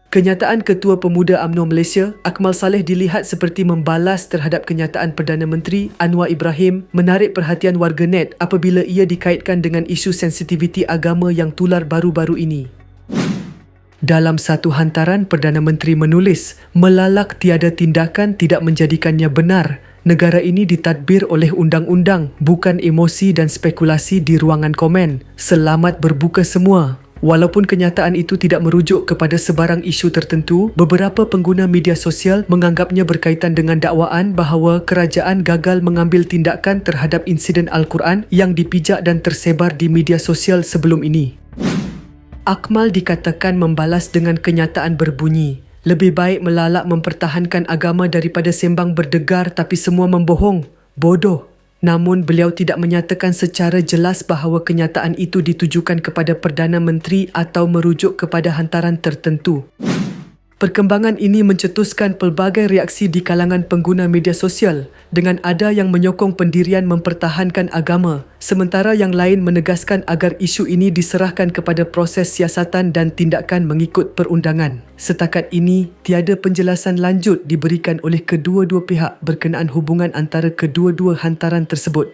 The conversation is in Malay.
Kenyataan Ketua Pemuda UMNO Malaysia, Akmal Saleh dilihat seperti membalas terhadap kenyataan Perdana Menteri Anwar Ibrahim menarik perhatian warganet apabila ia dikaitkan dengan isu sensitiviti agama yang tular baru-baru ini. Dalam satu hantaran, Perdana Menteri menulis, melalak tiada tindakan tidak menjadikannya benar. Negara ini ditadbir oleh undang-undang, bukan emosi dan spekulasi di ruangan komen. Selamat berbuka semua. Walaupun kenyataan itu tidak merujuk kepada sebarang isu tertentu, beberapa pengguna media sosial menganggapnya berkaitan dengan dakwaan bahawa kerajaan gagal mengambil tindakan terhadap insiden Al-Quran yang dipijak dan tersebar di media sosial sebelum ini. Akmal dikatakan membalas dengan kenyataan berbunyi, lebih baik melalak mempertahankan agama daripada sembang berdegar tapi semua membohong. Bodoh. Namun beliau tidak menyatakan secara jelas bahawa kenyataan itu ditujukan kepada Perdana Menteri atau merujuk kepada hantaran tertentu. Perkembangan ini mencetuskan pelbagai reaksi di kalangan pengguna media sosial dengan ada yang menyokong pendirian mempertahankan agama, sementara yang lain menegaskan agar isu ini diserahkan kepada proses siasatan dan tindakan mengikut perundangan. Setakat ini, tiada penjelasan lanjut diberikan oleh kedua-dua pihak berkenaan hubungan antara kedua-dua hantaran tersebut.